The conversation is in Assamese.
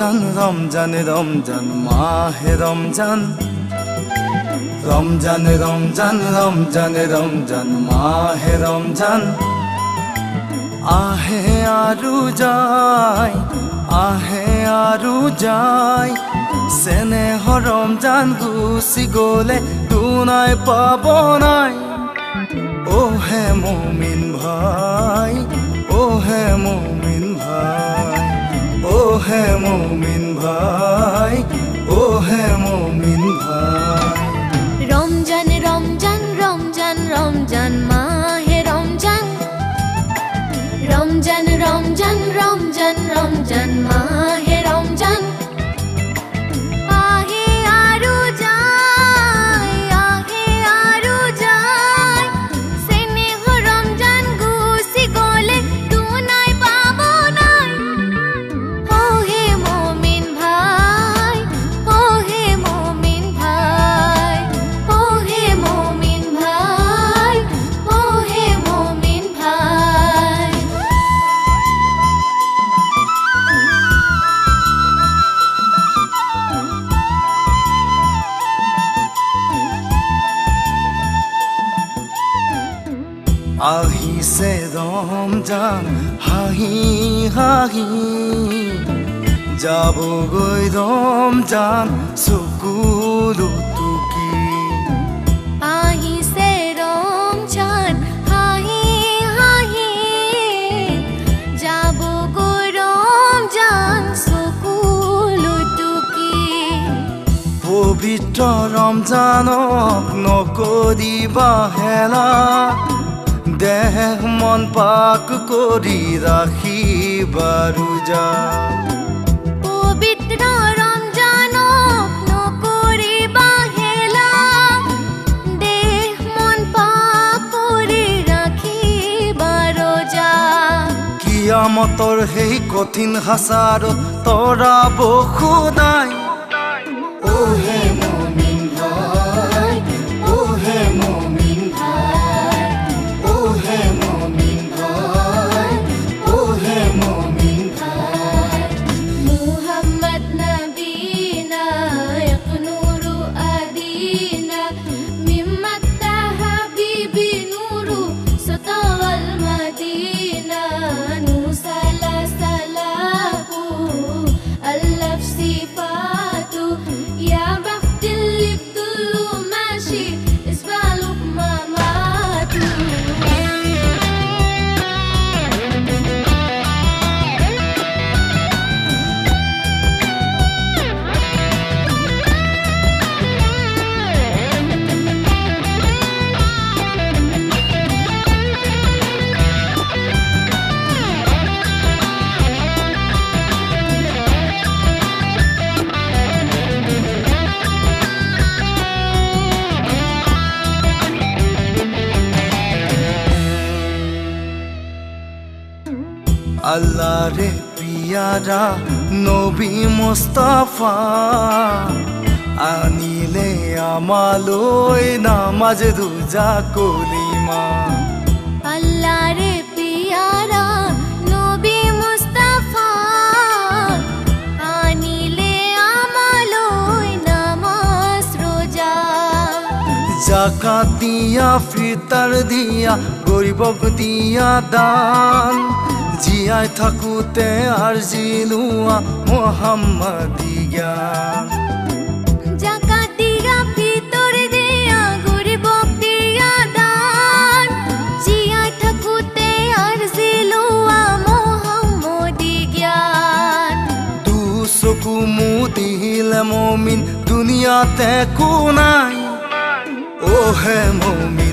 রমজান রমজান মাহে রমজান রমজান রমজান রমজান রমজান মাহে রমজান আহে আরু যায় আহে আরু যায় স্নেহ রমজান গুছি গলে দুনাই পাব নাই ও হে মুমিন ভাই ও হে মুমিন ভাই ও হে মুমিন ভাই ও হে মুমিন ভাই রমজান রমজান রমজান রমজান মাহে রমজান রমজান রমজান রমজান রমজান মাহে রমজান আহে আরু যায় আহে আরু যায় স্নেহ রমজান গুছি গলে দুনাই পাবো নাই ও হে মুমিন ভাই ও হে মুমিন ভাই ও হে মুমিন ভাই ও হে মুমিন ভাই আহিছে রমজান হাহি হাহি যাবগৈ রমজান চকুলো টুকি আহিছে ৰমজান হাঁহি হাঁহি যাব গৈ ৰমজান চকুলো টুকি পবিত্ৰ ৰমজানক নকৰিবা হেলা দেহ মন পাক কৰি ৰাখিবা ৰোজা পবিত্ৰ ৰমজানক নকৰিবা হেলা দেহ মন পাক কৰি ৰাখিবা ৰোজা কিয়ামতৰ সেই কঠিন হাচাৰত তৰাব খুদাই ও হে মুমিন ভাই ও হে মুমিন ভাই ও হে মুমিন ভাই ও হে মুমিন ভাই মুহাম্মদ নবীনা ইয়াকনুরু আদিনা মিম্মাত্তা হাবিবি নুরু সতাওয়াল মদিনা নুসালা সালাহু আল্লাফ সিফাতু ইয়া বাখতিল লিবদুল্লু মাশি ইসবালুক মামাতু আল্লাহ রে পিয়ারা নবী মুস্তাফা আনিলে আমালৈ নামাজ রোজা কলিমা আল্লাহ রে পিয়ারা নবী মুস্তাফা আনিলে আমালৈ নামাজ রোজা জাকাত দিয়া ফিতার দিয়া গরিবক দিয়া দান জীয়াই থাকোঁতে আৰ্জি লোৱা মুহাম্মাদী জ্ঞান জাকাত দিয়া ফিতৰ দিয়া গৰিবক দিয়া দান জিয়াই থাকোঁতে আৰজি লোৱা মুহাম্মদী জ্ঞান দু চকু মুদিলে মুমিন দুনিয়াতে একো নাই ও হে মুমিন